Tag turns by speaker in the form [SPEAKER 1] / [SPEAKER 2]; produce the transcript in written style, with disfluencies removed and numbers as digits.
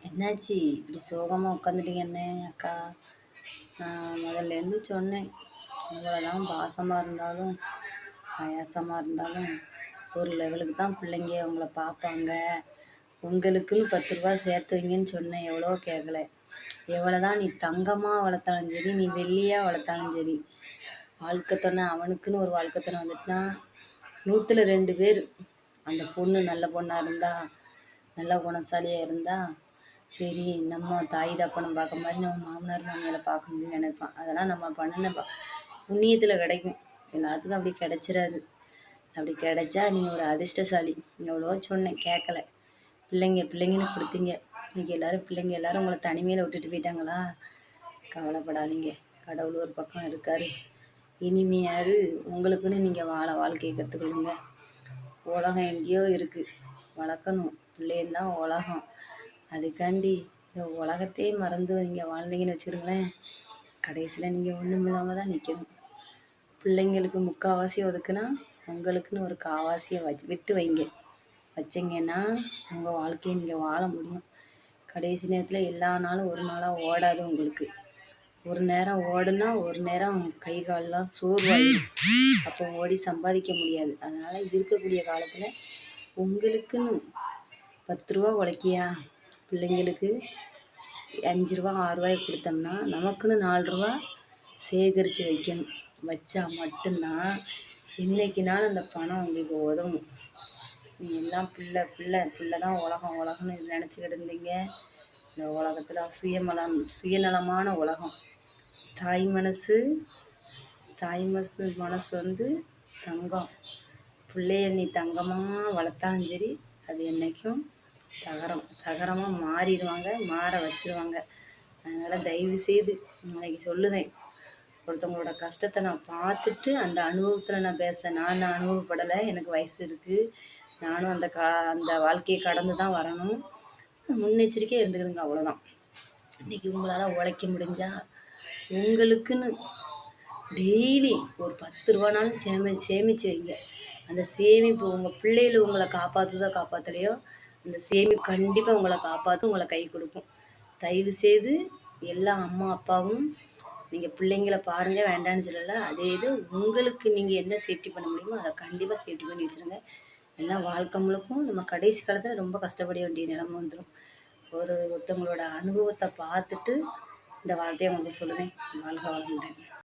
[SPEAKER 1] என்னாச்சு இப்படி சோகமாக உட்காந்துட்டீங்கண்ணே அக்கா? நான் முதல்லேருந்து சொன்னேன், எவ்வளோதான் பாசமாக இருந்தாலும் பாயாசமாக இருந்தாலும் ஒரு லெவலுக்கு தான் பிள்ளைங்க உங்களை பார்ப்பாங்க. உங்களுக்குன்னு 10 ரூபா சேர்த்து வைங்கன்னு சொன்னேன், எவ்வளோ கேட்கல. எவ்வளோ தான் நீ தங்கமாக வளர்த்தாலும் சரி, நீ வெள்ளியாக வளர்த்தாலும் சரி, வாழ்க்கை துணை அவனுக்குன்னு ஒரு வாழ்க்கை துணை வந்துட்டுனா 100ல் 2 பேர் அந்த பொண்ணு நல்ல பொண்ணாக இருந்தால், நல்ல குணசாலியாக இருந்தால், சரி நம்ம தாய் தப்பனை பார்க்க மாதிரி நம்ம மாமனார் மாமியாரை பார்க்கணும்னு நினைப்பான். அதெல்லாம் நம்ம பண்ணின புண்ணியத்தில் கிடைக்கும். எல்லாத்துக்கும் அப்படி கிடைச்சிடாது. அப்படி கிடைச்சா நீங்கள் ஒரு அதிர்ஷ்டசாலி. எவ்வளோ சொன்னேன் கேட்கல. பிள்ளைங்கன்னு கொடுத்தீங்க. இன்றைக்கி பிள்ளைங்க எல்லோரும் உங்களை தனிமையில் விட்டுட்டு போயிட்டாங்களா? கவலைப்படாதீங்க, கடவுள் ஒரு பக்கம் இருக்கார். இனிமையாவது உங்களுக்குன்னு நீங்கள் வாழ்க்கையை கற்றுக்கொள்ளுங்க. உலகம் எங்கேயோ இருக்குது, வளர்க்கணும். பிள்ளைந்தான் உலகம். அதுக்காண்டி இந்த உலகத்தையே மறந்து நீங்கள் வாழ்ந்தீங்கன்னு வச்சுக்கிடுங்களேன், கடைசியில் நீங்கள் ஒன்றும் இல்லாமல் தான் நிற்கணும். பிள்ளைங்களுக்கு முக்கால்வாசி ஒதுக்குனா உங்களுக்குன்னு ஒரு கால்வாசியை விட்டு வைங்க. வச்சிங்கன்னா உங்கள் வாழ்க்கையை நீங்கள் வாழ முடியும். கடைசி நேரத்தில் எல்லா நாளும் ஒரு நாளாக ஓடாது. உங்களுக்கு ஒரு நேரம் ஓடுனா ஒரு நேரம் கை காலெலாம் சோர்வாயிடும். அப்போ ஓடி சம்பாதிக்க முடியாது. அதனால் இருக்கக்கூடிய காலத்தில் உங்களுக்குன்னு 10 ரூபா உழைக்கியா, பிள்ளைங்களுக்கு 5 ரூபா 6 ரூபாய் கொடுத்தோம்னா நமக்குன்னு 4 ரூபா சேகரித்து வைக்கணும். வச்சா மட்டும்தான் இன்றைக்கினாலும் அந்த பணம் உங்களுக்கு உதவும். நீ எல்லாம் பிள்ளை தான் உலகம்னு நினச்சிக்கிட்டு இருந்தீங்க. இந்த உலகத்தில் சுயநலமான உலகம். தாய் மனசு தங்கம். பிள்ளைய நீ தங்கமாக வளர்த்தாலும் சரி, அது என்றைக்கும் தகரமாக மாற வச்சிருவாங்க. அதனால் தயவுசெய்து இன்னைக்கு சொல்லுவேன், ஒருத்தவங்களோட கஷ்டத்தை நான் பார்த்துட்டு அந்த அனுபவத்தில் நான் நான் அனுபவப்படலை. எனக்கு வயசு இருக்குது. நானும் அந்த வாழ்க்கையை கடந்து தான் வரணும். முன்னெச்சரிக்கையாக இருந்துக்கிடுங்க, அவ்வளோதான். இன்றைக்கி உங்களால் உழைக்க முடிஞ்சால் உங்களுக்குன்னு டெய்லி ஒரு 10 ரூபானாலும் சேமித்து வைங்க. அந்த சேமிப்பு உங்கள் பிள்ளைகள் உங்களை காப்பாற்றலையோ, அந்த சேமிப்பு கண்டிப்பாக உங்களை காப்பாற்றும், உங்களை கை கொடுக்கும். தயவுசெய்து எல்லா அம்மா அப்பாவும் நீங்கள் பிள்ளைங்களை பாருங்கள், வேண்டான்னு சொல்லலை. அதே இது உங்களுக்கு நீங்கள் என்ன சேஃப்டி பண்ண முடியுமோ அதை கண்டிப்பாக சேஃப்டி பண்ணி வச்சுருங்க. எல்லாம் வாழ்க்கை முழுக்கும் நம்ம கடைசி காலத்தில் ரொம்ப கஷ்டப்பட வேண்டிய நிலைமை வந்துடும். ஒருத்தவங்களோட அனுபவத்தை பார்த்துட்டு இந்த வார்த்தையை உங்களுக்கு சொல்லுவேன். வாழ்க வளமுடன்.